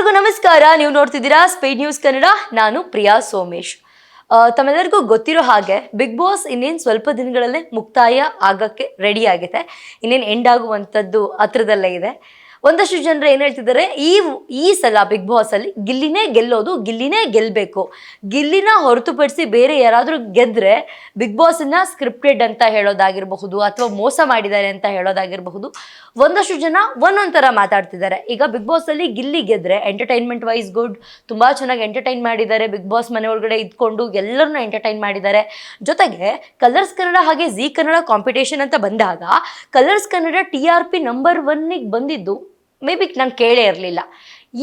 ಎಲ್ರಿಗೂ ನಮಸ್ಕಾರ. ನೀವು ನೋಡ್ತಿದ್ದೀರಾ ಸ್ಪೀಡ್ ನ್ಯೂಸ್ ಕನ್ನಡ. ನಾನು ಪ್ರಿಯಾ ಸೋಮೇಶ್. ತಮ್ಮೆಲ್ಲರಿಗೂ ಗೊತ್ತಿರೋ ಹಾಗೆ ಬಿಗ್ ಬಾಸ್ ಇನ್ನೇನು ಸ್ವಲ್ಪ ದಿನಗಳಲ್ಲೇ ಮುಕ್ತಾಯ ಆಗಕ್ಕೆ ರೆಡಿ ಆಗಿದೆ. ಇನ್ನೇನು ಎಂಡ್ ಆಗುವಂಥದ್ದು ಹತ್ರದಲ್ಲೇ ಇದೆ. ಒಂದಷ್ಟು ಜನರು ಏನು ಹೇಳ್ತಿದ್ದಾರೆ, ಈ ಸಲ ಬಿಗ್ ಬಾಸ್ ಅಲ್ಲಿ ಗಿಲ್ಲಿನೇ ಗೆಲ್ಲೋದು, ಗಿಲ್ಲಿನೇ ಗೆಲ್ಲಬೇಕು. ಗಿಲ್ಲಿನ ಹೊರತುಪಡಿಸಿ ಬೇರೆ ಯಾರಾದರೂ ಗೆದ್ರೆ ಬಿಗ್ ಬಾಸ್ನ ಸ್ಕ್ರಿಪ್ಟೆಡ್ ಅಂತ ಹೇಳೋದಾಗಿರಬಹುದು ಅಥವಾ ಮೋಸ ಮಾಡಿದ್ದಾರೆ ಅಂತ ಹೇಳೋದಾಗಿರಬಹುದು. ಒಂದಷ್ಟು ಜನ ಒಂದೊಂದು ಥರ ಮಾತಾಡ್ತಿದ್ದಾರೆ. ಈಗ ಬಿಗ್ ಬಾಸ್ ಅಲ್ಲಿ ಗಿಲ್ಲಿ ಗೆದ್ರೆ ಎಂಟರ್ಟೈನ್ಮೆಂಟ್ ವೈಸ್ ಗುಡ್, ತುಂಬಾ ಚೆನ್ನಾಗಿ ಎಂಟರ್ಟೈನ್ ಮಾಡಿದ್ದಾರೆ. ಬಿಗ್ ಬಾಸ್ ಮನೆ ಒಳಗಡೆ ಇದ್ಕೊಂಡು ಎಲ್ಲರನ್ನೂ ಎಂಟರ್ಟೈನ್ ಮಾಡಿದ್ದಾರೆ. ಜೊತೆಗೆ ಕಲರ್ಸ್ ಕನ್ನಡ ಹಾಗೆ ಜಿ ಕನ್ನಡ ಕಾಂಪಿಟೇಷನ್ ಅಂತ ಬಂದಾಗ ಕಲರ್ಸ್ ಕನ್ನಡ TRP ನಂಬರ್ 1ಗೆ ಬಂದಿದ್ದು ಮೇ ಬಿ ನಾನು ಕೇಳೇ ಇರಲಿಲ್ಲ.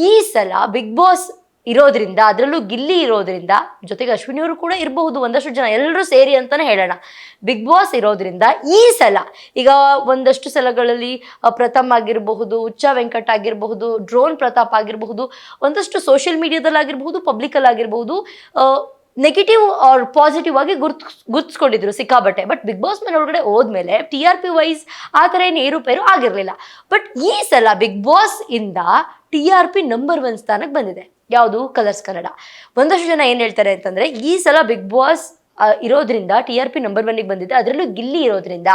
ಈ ಸಲ ಬಿಗ್ ಬಾಸ್ ಇರೋದ್ರಿಂದ, ಅದರಲ್ಲೂ ಗಿಲ್ಲಿ ಇರೋದ್ರಿಂದ, ಜೊತೆಗೆ ಅಶ್ವಿನಿ ಅವರು ಕೂಡ ಇರಬಹುದು, ಒಂದಷ್ಟು ಜನ ಎಲ್ಲರೂ ಸೇರಿ ಅಂತಾನೆ ಹೇಳೋಣ. ಬಿಗ್ ಬಾಸ್ ಇರೋದ್ರಿಂದ ಈ ಸಲ ಈಗ ಒಂದಷ್ಟು ಸಲಗಳಲ್ಲಿ ಪ್ರಥಮ್ ಆಗಿರಬಹುದು, ಉಚ್ಚ ವೆಂಕಟ್ ಆಗಿರಬಹುದು, ಡ್ರೋನ್ ಪ್ರತಾಪ್ ಆಗಿರಬಹುದು, ಒಂದಷ್ಟು ಸೋಷಿಯಲ್ ಮೀಡಿಯಾದಲ್ಲಿ ಆಗಿರಬಹುದು, ಪಬ್ಲಿಕಲ್ಲಿ ಆಗಿರಬಹುದು, ನೆಗೆಟಿವ್ ಆರ್ ಪಾಸಿಟಿವ್ ಆಗಿ ಗುರ್ತಿಸ್ಕೊಂಡಿದ್ರು ಸಿಕ್ಕಾಬಟ್ಟೆ. ಬಟ್ ಬಿಗ್ ಬಾಸ್ ಮನೆ ಒಳಗಡೆ ಹೋದ್ಮೇಲೆ TRP ವೈಸ್ ಆ ಥರ ಏನು ಏರುಪೇರು ಆಗಿರಲಿಲ್ಲ. ಬಟ್ ಈ ಸಲ ಬಿಗ್ ಬಾಸ್ ಇಂದ TRP ನಂಬರ್ 1 ಸ್ಥಾನಕ್ಕೆ ಬಂದಿದೆ. ಯಾವುದು? ಕಲರ್ಸ್ ಕನ್ನಡ. ಒಂದಷ್ಟು ಜನ ಏನು ಹೇಳ್ತಾರೆ ಅಂತಂದ್ರೆ, ಈ ಸಲ ಬಿಗ್ ಬಾಸ್ ಇರೋದ್ರಿಂದ TRP ನಂಬರ್ 1ಗೆ ಬಂದಿದೆ. ಅದರಲ್ಲೂ ಗಿಲ್ಲಿ ಇರೋದ್ರಿಂದ,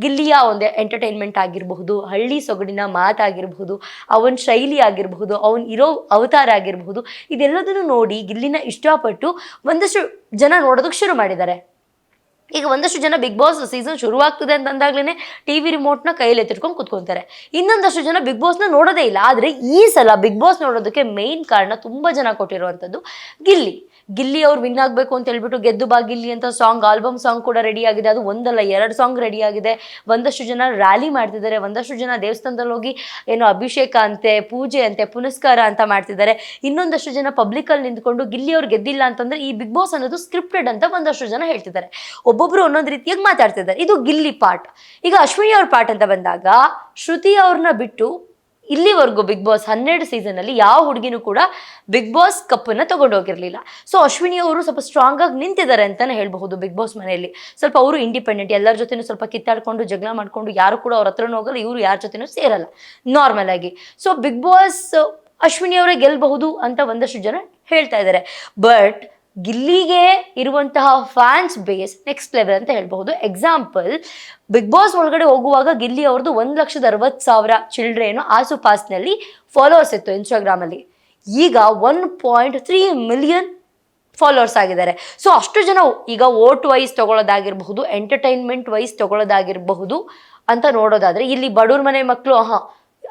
ಗಿಲ್ಲಿಯ ಒಂದು ಎಂಟರ್ಟೈನ್ಮೆಂಟ್ ಆಗಿರಬಹುದು, ಹಳ್ಳಿ ಸೊಗಡಿನ ಮಾತಾಗಿರಬಹುದು, ಅವನ ಶೈಲಿ ಆಗಿರಬಹುದು, ಅವನ್ ಇರೋ ಅವತಾರ ಆಗಿರಬಹುದು, ಇದೆಲ್ಲದನ್ನು ನೋಡಿ ಗಿಲ್ಲಿನ ಇಷ್ಟಪಟ್ಟು ಒಂದಷ್ಟು ಜನ ನೋಡೋದಕ್ಕೆ ಶುರು ಮಾಡಿದ್ದಾರೆ. ಈಗ ಒಂದಷ್ಟು ಜನ ಬಿಗ್ ಬಾಸ್ ಸೀಸನ್ ಶುರುವಾಗ್ತದೆ ಅಂತಂದಾಗ್ಲೇ TV ರಿಮೋಟ್ನ ಕೈಯಲ್ಲಿ ಎತ್ತಿಟ್ಕೊಂಡು ಕೂತ್ಕೊಂತಾರೆ. ಇನ್ನೊಂದಷ್ಟು ಜನ ಬಿಗ್ ಬಾಸ್ನ ನೋಡೋದೇ ಇಲ್ಲ. ಆದರೆ ಈ ಸಲ ಬಿಗ್ ಬಾಸ್ ನೋಡೋದಕ್ಕೆ ಮೇನ್ ಕಾರಣ ತುಂಬ ಜನ ಕೊಟ್ಟಿರುವಂಥದ್ದು ಗಿಲ್ಲಿ ಅವ್ರು ವಿನ್ ಆಗಬೇಕು ಅಂತ ಹೇಳ್ಬಿಟ್ಟು ಗೆದ್ದು ಬಾ ಗಿಲ್ಲಿ ಅಂತ ಆಲ್ಬಮ್ ಸಾಂಗ್ ಕೂಡ ರೆಡಿ ಆಗಿದೆ. ಅದು ಒಂದಲ್ಲ 2 ಸಾಂಗ್ ರೆಡಿ ಆಗಿದೆ. ಒಂದಷ್ಟು ಜನ ರ್ಯಾಲಿ ಮಾಡ್ತಿದ್ದಾರೆ. ಒಂದಷ್ಟು ಜನ ದೇವಸ್ಥಾನದಲ್ಲಿ ಹೋಗಿ ಏನೋ ಅಭಿಷೇಕ ಅಂತೆ, ಪೂಜೆ ಅಂತೆ, ಪುನಸ್ಕಾರ ಅಂತ ಮಾಡ್ತಿದ್ದಾರೆ. ಇನ್ನೊಂದಷ್ಟು ಜನ ಪಬ್ಲಿಕಲ್ಲಿ ನಿಂತ್ಕೊಂಡು ಗಿಲ್ಲಿ ಅವ್ರು ಗೆದ್ದಿಲ್ಲ ಅಂತಂದ್ರೆ ಈ ಬಿಗ್ ಬಾಸ್ ಅನ್ನೋದು ಸ್ಕ್ರಿಪ್ಟೆಡ್ ಅಂತ ಒಂದಷ್ಟು ಜನ ಹೇಳ್ತಿದ್ದಾರೆ. ಒಬ್ಬೊಬ್ರು ಒಂದೊಂದು ರೀತಿಯಾಗಿ ಮಾತಾಡ್ತಿದ್ದಾರೆ. ಇದು ಗಿಲ್ಲಿ ಪಾರ್ಟ್. ಈಗ ಅಶ್ವಿನಿ ಅವ್ರ ಪಾರ್ಟ್ ಅಂತ ಬಂದಾಗ, ಶ್ರುತಿ ಅವ್ರನ್ನ ಬಿಟ್ಟು ಇಲ್ಲಿವರೆಗೂ ಬಿಗ್ ಬಾಸ್ 12 ಸೀಸನ್ ಯಾವ ಹುಡುಗಿನೂ ಕೂಡ ಬಿಗ್ ಬಾಸ್ ಕಪ್ಪನ್ನು ತಗೊಂಡೋಗಿರ್ಲಿಲ್ಲ. ಸೊ ಅಶ್ವಿನಿ ಅವರು ಸ್ವಲ್ಪ ಸ್ಟ್ರಾಂಗ್ ಆಗಿ ನಿಂತಿದ್ದಾರೆ ಅಂತಾನೆ ಹೇಳ್ಬಹುದು. ಬಿಗ್ ಬಾಸ್ ಮನೆಯಲ್ಲಿ ಸ್ವಲ್ಪ ಅವರು ಇಂಡಿಪೆಂಡೆಂಟ್, ಎಲ್ಲರ ಜೊತೆನೂ ಸ್ವಲ್ಪ ಕಿತ್ತಾಡ್ಕೊಂಡು ಜಗಳ ಮಾಡ್ಕೊಂಡು ಯಾರು ಕೂಡ ಅವ್ರ ಹತ್ರನೂ ಹೋಗಲ್ಲ, ಇವರು ಯಾರ ಜೊತೆನೂ ಸೇರಲ್ಲ ನಾರ್ಮಲ್ ಆಗಿ. ಸೊ ಬಿಗ್ ಬಾಸ್ ಅಶ್ವಿನಿ ಅವರೇ ಗೆಲ್ಲಬಹುದು ಅಂತ ಒಂದಷ್ಟು ಜನ ಹೇಳ್ತಾ ಇದ್ದಾರೆ. ಬಟ್ ಗಿಲ್ಲಿಗೆ ಇರುವಂತಹ ಫ್ಯಾನ್ಸ್ ಬೇಸ್ ನೆಕ್ಸ್ಟ್ ಲೆವೆಲ್ ಅಂತ ಹೇಳ್ಬಹುದು. ಎಕ್ಸಾಂಪಲ್, ಬಿಗ್ ಬಾಸ್ ಒಳಗಡೆ ಹೋಗುವಾಗ ಗಿಲ್ಲಿ ಅವ್ರದ್ದು 1,60,000 ಚಿಲ್ಡ್ರೇನು ಆಸುಪಾಸ್ನಲ್ಲಿ ಫಾಲೋವರ್ಸ್ ಇತ್ತು ಇನ್ಸ್ಟಾಗ್ರಾಮಲ್ಲಿ. ಈಗ 1.3 ಮಿಲಿಯನ್ ಫಾಲೋವರ್ಸ್ ಆಗಿದ್ದಾರೆ. ಸೊ ಅಷ್ಟು ಜನ ಈಗ ವೋಟ್ ವೈಸ್ ತಗೊಳ್ಳೋದಾಗಿರಬಹುದು, ಎಂಟರ್ಟೈನ್ಮೆಂಟ್ ವೈಸ್ ತಗೊಳ್ಳೋದಾಗಿರಬಹುದು ಅಂತ ನೋಡೋದಾದ್ರೆ, ಇಲ್ಲಿ ಬಡವ್ರ ಮನೆ ಮಕ್ಕಳು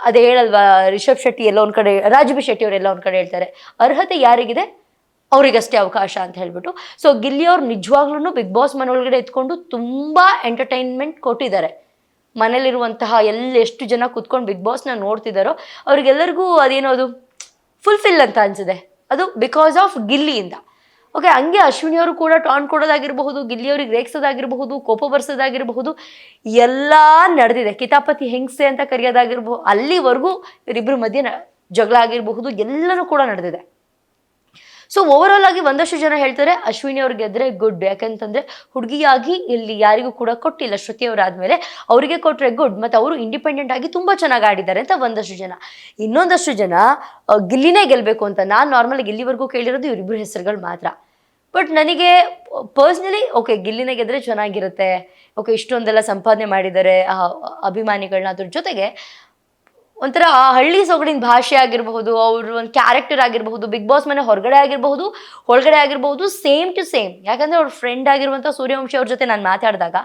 ಅದೇ ಹೇಳಲ್ವಾ, ರಿಷಬ್ ಶೆಟ್ಟಿ ಎಲ್ಲ ಒಂದ್ ಕಡೆ, ರಾಜ್ಬಿ ಶೆಟ್ಟಿ ಅವರೆಲ್ಲ ಒಂದ್ ಕಡೆ ಹೇಳ್ತಾರೆ, ಅರ್ಹತೆ ಯಾರಿಗಿದೆ ಅವರಿಗಷ್ಟೇ ಅವಕಾಶ ಅಂತ ಹೇಳ್ಬಿಟ್ಟು. ಸೊ ಗಿಲ್ಲಿ ಅವ್ರು ನಿಜವಾಗ್ಲೂ ಬಿಗ್ ಬಾಸ್ ಮನೆಯೊಳಗಡೆ ಎತ್ಕೊಂಡು ತುಂಬಾ ಎಂಟರ್ಟೈನ್ಮೆಂಟ್ ಕೊಟ್ಟಿದ್ದಾರೆ. ಮನೇಲಿರುವಂತಹ ಎಷ್ಟು ಜನ ಕುತ್ಕೊಂಡು ಬಿಗ್ ಬಾಸ್ನ ನೋಡ್ತಿದ್ದಾರೋ ಅವ್ರಿಗೆಲ್ಲರಿಗೂ ಅದೇನೋದು ಫುಲ್ಫಿಲ್ ಅಂತ ಅನ್ಸಿದೆ. ಅದು ಬಿಕಾಸ್ ಆಫ್ ಗಿಲ್ಲಿಯಿಂದ. ಓಕೆ, ಹಂಗೆ ಅಶ್ವಿನಿ ಅವರು ಕೂಡ ಟಾನ್ ಕೊಡೋದಾಗಿರಬಹುದು, ಗಿಲ್ಲಿ ಅವ್ರಿಗೆ ರೇಗ್ಸೋದಾಗಿರಬಹುದು, ಕೋಪ ಬರ್ಸೋದಾಗಿರಬಹುದು, ಎಲ್ಲ ನಡೆದಿದೆ. ಕಿತಾಪತಿ ಹೆಂಗ್ಸೆ ಅಂತ ಕರೆಯೋದಾಗಿರ್ಬಹುದು, ಅಲ್ಲಿವರೆಗೂ ಇವರಿಬ್ಬರ ಮಧ್ಯೆ ಜಗಳ ಆಗಿರಬಹುದು, ಎಲ್ಲನೂ ಕೂಡ ನಡೆದಿದೆ. ಸೊ ಓವರ್ ಆಲ್ ಆಗಿ ಒಂದಷ್ಟು ಜನ ಹೇಳ್ತಾರೆ ಅಶ್ವಿನಿ ಅವ್ರಿಗೆ ಗೆದ್ರೆ ಗುಡ್. ಯಾಕಂತಂದ್ರೆ ಹುಡುಗಿಯಾಗಿ ಇಲ್ಲಿ ಯಾರಿಗೂ ಕೂಡ ಕೊಟ್ಟಿಲ್ಲ, ಶ್ರುತಿ ಅವರಾದ್ಮೇಲೆ ಅವರಿಗೆ ಕೊಟ್ರೆ ಗುಡ್. ಮತ್ತು ಅವರು ಇಂಡಿಪೆಂಡೆಂಟ್ ಆಗಿ ತುಂಬಾ ಚೆನ್ನಾಗಿ ಆಡಿದ್ದಾರೆ ಅಂತ ಒಂದಷ್ಟು ಜನ. ಇನ್ನೊಂದಷ್ಟು ಜನ ಗಿಲ್ಲಿನೇ ಗೆಲ್ಲಬೇಕು ಅಂತ. ನಾನು ನಾರ್ಮಲ್ ಇಲ್ಲಿವರೆಗೂ ಕೇಳಿರೋದು ಇವರಿಬ್ಬರು ಹೆಸರುಗಳು ಮಾತ್ರ. ಬಟ್ ನನಗೆ ಪರ್ಸ್ನಲಿ ಓಕೆ, ಗಿಲ್ಲಿನೇ ಗೆದ್ರೆ ಚೆನ್ನಾಗಿರುತ್ತೆ. ಓಕೆ, ಇಷ್ಟೊಂದೆಲ್ಲ ಸಂಪಾದನೆ ಮಾಡಿದ್ದಾರೆ ಅಭಿಮಾನಿಗಳನ್ನ. ಅದ್ರ ಜೊತೆಗೆ ಒಂಥರ ಹಳ್ಳಿ ಸೊಗಡಿನ ಭಾಷೆ ಆಗಿರಬಹುದು, ಅವ್ರ ಒಂದು ಕ್ಯಾರೆಕ್ಟರ್ ಆಗಿರಬಹುದು, ಬಿಗ್ ಬಾಸ್ ಮನೆ ಹೊರಗಡೆ ಆಗಿರಬಹುದು, ಒಳಗಡೆ ಆಗಿರಬಹುದು, ಸೇಮ್ ಟು ಸೇಮ್. ಯಾಕಂದ್ರೆ ಅವ್ರ ಫ್ರೆಂಡ್ ಆಗಿರುವಂಥ ಸೂರ್ಯವಂಶಿ ಅವ್ರ ಜೊತೆ ನಾನು ಮಾತಾಡಿದಾಗ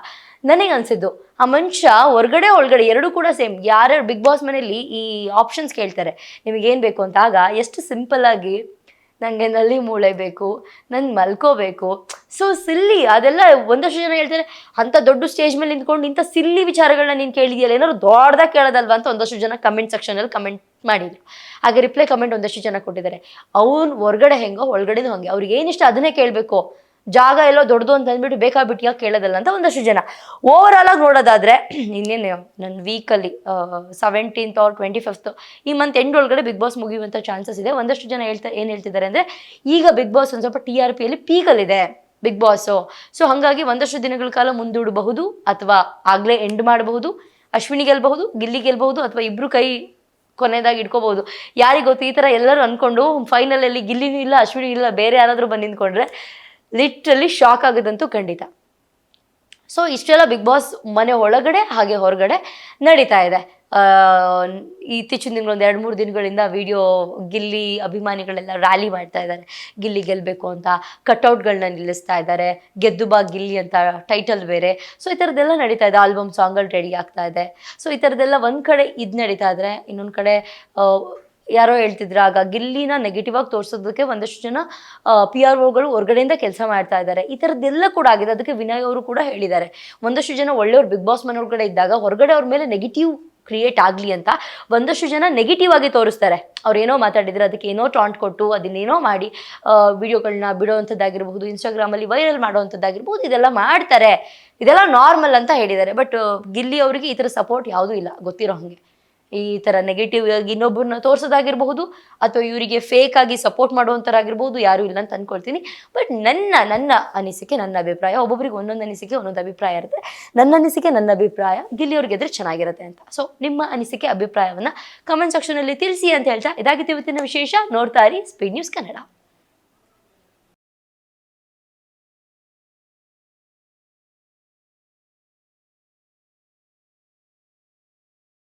ನನಗೆ ಅನ್ಸಿದ್ದು, ಆ ಮನುಷ್ಯ ಹೊರಗಡೆ ಒಳಗಡೆ ಎರಡೂ ಕೂಡ ಸೇಮ್. ಯಾರ್ಯಾರು ಬಿಗ್ ಬಾಸ್ ಮನೆಯಲ್ಲಿ ಈ ಆಪ್ಷನ್ಸ್ ಕೇಳ್ತಾರೆ ನಿಮಗೇನು ಬೇಕು ಅಂತ, ಆಗ ಎಷ್ಟು ಸಿಂಪಲ್ ಆಗಿ ನನಗೆ ನಲ್ಲಿ ಮೂಳೆ ಬೇಕು, ನನ್ಗೆ ಮಲ್ಕೋಬೇಕು, ಸೊ ಸಿಲ್ಲಿ ಅದೆಲ್ಲ. ಒಂದಷ್ಟು ಜನ ಹೇಳ್ತಾರೆ ಅಂಥ ದೊಡ್ಡ ಸ್ಟೇಜ್ ಮೇಲೆ ನಿಂತ್ಕೊಂಡು ಇಂಥ ಸಿಲ್ಲಿ ವಿಚಾರಗಳನ್ನ ನೀನು ಕೇಳಿದೆಯಲ್ಲ, ಏನಾದ್ರು ದೊಡ್ಡದಾಗಿ ಕೇಳೋದಲ್ವಾ ಅಂತ ಒಂದಷ್ಟು ಜನ ಕಮೆಂಟ್ ಸೆಕ್ಷನಲ್ಲಿ ಕಮೆಂಟ್ ಮಾಡಿದ್ರು. ಹಾಗೆ ರಿಪ್ಲೈ ಕಮೆಂಟ್ ಒಂದಷ್ಟು ಜನ ಕೊಟ್ಟಿದ್ದಾರೆ. ಅವ್ನು ಹೊರಗಡೆ ಹೆಂಗೋ ಒಳಗಡೆನೂ ಹಂಗೆ, ಅವ್ರಿಗೆ ಏನಿಷ್ಟ ಅದನ್ನೇ ಕೇಳಬೇಕು, ಜಾಗ ಎಲ್ಲೋ ದೊಡ್ಡದು ಅಂತ ಅಂದ್ಬಿಟ್ಟು ಬೇಕಾಬಿಟ್ಟು ಯಾಕೆ ಕೇಳೋದಲ್ಲ ಅಂತ ಒಂದಷ್ಟು ಜನ. ಓವರ್ ಆಲ್ ಆಗಿ ನೋಡೋದಾದ್ರೆ, ಇನ್ನೇನು ನನ್ನ ವೀಕಲ್ಲಿ 17th or 25th ಈ ಮಂತ್ ಎಂಡ್ ಒಳಗಡೆ ಬಿಗ್ ಬಾಸ್ ಮುಗಿಯುವಂಥ ಚಾನ್ಸಸ್ ಇದೆ. ಒಂದಷ್ಟು ಜನ ಏನು ಹೇಳ್ತಿದ್ದಾರೆ ಅಂದರೆ, ಈಗ ಬಿಗ್ ಬಾಸ್ ಒಂದು ಸ್ವಲ್ಪ TRPಯಲ್ಲಿ ಪೀಕಲ್ಲಿದೆ ಬಿಗ್ ಬಾಸು. ಸೊ ಹಾಗಾಗಿ ಒಂದಷ್ಟು ದಿನಗಳ ಕಾಲ ಮುಂದೂಡಬಹುದು ಅಥವಾ ಆಗಲೇ ಎಂಡ್ ಮಾಡಬಹುದು. ಅಶ್ವಿನಿ ಗೆಲ್ಬಹುದು, ಗಿಲ್ಲಿ ಗೆಲ್ಬಹುದು, ಅಥವಾ ಇಬ್ರು ಕೈ ಕೊನೆಯದಾಗಿ ಇಟ್ಕೋಬಹುದು. ಯಾರಿಗೆ ಗೊತ್ತು, ಈ ಥರ ಎಲ್ಲರೂ ಅಂದ್ಕೊಂಡು ಫೈನಲಲ್ಲಿ ಗಿಲ್ಲಿನೂ ಇಲ್ಲ ಅಶ್ವಿನಿ ಇಲ್ಲ ಬೇರೆ ಯಾರಾದರೂ ಬಂದು ನಿಂತ್ಕೊಂಡ್ರೆ ಲಿಟ್ರಲಿ ಶಾಕ್ ಆಗೋದಂತೂ ಖಂಡಿತ. ಸೊ ಇಷ್ಟೆಲ್ಲ ಬಿಗ್ ಬಾಸ್ ಮನೆ ಒಳಗಡೆ ಹಾಗೆ ಹೊರಗಡೆ ನಡೀತಾ ಇದೆ. ಇತ್ತೀಚಿನ ದಿನಗಳು 2-3 ದಿನಗಳಿಂದ ವಿಡಿಯೋ ಗಿಲ್ಲಿ ಅಭಿಮಾನಿಗಳೆಲ್ಲ ರ್ಯಾಲಿ ಮಾಡ್ತಾ ಇದ್ದಾರೆ, ಗಿಲ್ಲಿ ಗೆಲ್ಲಬೇಕು ಅಂತ ಕಟ್ಔಟ್ಗಳನ್ನ ನಿಲ್ಲಿಸ್ತಾ ಇದ್ದಾರೆ, ಗೆದ್ದು ಬಾ ಗಿಲ್ಲಿ ಅಂತ ಟೈಟಲ್ ಬೇರೆ. ಸೊ ಈ ಥರದ್ದೆಲ್ಲ ನಡೀತಾ ಇದೆ, ಆಲ್ಬಮ್ ಸಾಂಗ್ಗಳು ರೆಡಿ ಆಗ್ತಾ ಇದೆ. ಸೊ ಈ ಥರದ್ದೆಲ್ಲ ಒಂದು ಕಡೆ ಇದು ನಡೀತಾ ಇದ್ರೆ, ಇನ್ನೊಂದು ಕಡೆ ಯಾರೋ ಹೇಳ್ತಿದ್ರು ಆಗ ಗಿಲ್ಲಿನ ನೆಗೆಟಿವ್ ಆಗಿ ತೋರಿಸೋದಕ್ಕೆ ಒಂದಷ್ಟು ಜನ PROಗಳು ಹೊರಗಡೆಯಿಂದ ಕೆಲಸ ಮಾಡ್ತಾ ಇದ್ದಾರೆ. ಈ ಥರದ್ದೆಲ್ಲ ಕೂಡ ಆಗಿದೆ. ಅದಕ್ಕೆ ವಿನಯ್ ಅವರು ಕೂಡ ಹೇಳಿದ್ದಾರೆ, ಒಂದಷ್ಟು ಜನ ಒಳ್ಳೆಯವ್ರು ಬಿಗ್ ಬಾಸ್ ಮನೆ ಒಳಗಡೆ ಇದ್ದಾಗ ಹೊರಗಡೆ ಅವ್ರ ಮೇಲೆ ನೆಗೆಟಿವ್ ಕ್ರಿಯೇಟ್ ಆಗಲಿ ಅಂತ ಒಂದಷ್ಟು ಜನ ನೆಗೆಟಿವ್ ಆಗಿ ತೋರಿಸ್ತಾರೆ. ಅವ್ರು ಏನೋ ಮಾತಾಡಿದ್ರೆ ಅದಕ್ಕೆ ಏನೋ ಟಾಂಟ್ ಕೊಟ್ಟು ಅದನ್ನೇನೋ ಮಾಡಿ ವಿಡಿಯೋಗಳನ್ನ ಬಿಡೋವಂಥದ್ದಾಗಿರ್ಬಹುದು, ಇನ್ಸ್ಟಾಗ್ರಾಮಲ್ಲಿ ವೈರಲ್ ಮಾಡೋವಂಥದ್ದಾಗಿರ್ಬೋದು, ಇದೆಲ್ಲ ಮಾಡ್ತಾರೆ. ಇದೆಲ್ಲ ನಾರ್ಮಲ್ ಅಂತ ಹೇಳಿದ್ದಾರೆ. ಬಟ್ ಗಿಲ್ಲಿ ಅವರಿಗೆ ಈ ಥರ ಸಪೋರ್ಟ್ ಯಾವುದೂ ಇಲ್ಲ, ಗೊತ್ತಿರೋ ಹಾಗೆ. ಈ ಥರ ನೆಗೆಟಿವ್ ಆಗಿ ಇನ್ನೊಬ್ಬರನ್ನ ತೋರಿಸೋದಾಗಿರ್ಬಹುದು ಅಥವಾ ಇವರಿಗೆ ಫೇಕ್ ಆಗಿ ಸಪೋರ್ಟ್ ಮಾಡುವಂಥರಾಗಿರ್ಬೋದು ಯಾರೂ ಇಲ್ಲ ಅಂತ ಅಂದ್ಕೊಳ್ತೀನಿ. ಬಟ್ ನನ್ನ ಅನಿಸಿಕೆ, ನನ್ನ ಅಭಿಪ್ರಾಯ, ಒಬ್ಬೊಬ್ಬರಿಗೆ ಒಂದೊಂದು ಅನಿಸಿಕೆ ಒಂದೊಂದು ಅಭಿಪ್ರಾಯ ಇರುತ್ತೆ. ನನ್ನ ಅನಿಸಿಕೆ, ನನ್ನ ಅಭಿಪ್ರಾಯ ಗಿಲ್ಲಿ ಅವ್ರಿಗೆ ಗೆದ್ರೆ ಚೆನ್ನಾಗಿರುತ್ತೆ ಅಂತ. ಸೊ ನಿಮ್ಮ ಅನಿಸಿಕೆ ಅಭಿಪ್ರಾಯವನ್ನು ಕಮೆಂಟ್ ಸೆಕ್ಷನಲ್ಲಿ ತಿಳಿಸಿ ಅಂತ ಹೇಳ್ತಾ, ಇದಾಗಿತ್ತು ಇವತ್ತಿನ ವಿಶೇಷ. ನೋಡ್ತಾ ಇರಿ ಸ್ಪೀಡ್ ನ್ಯೂಸ್ ಕನ್ನಡ.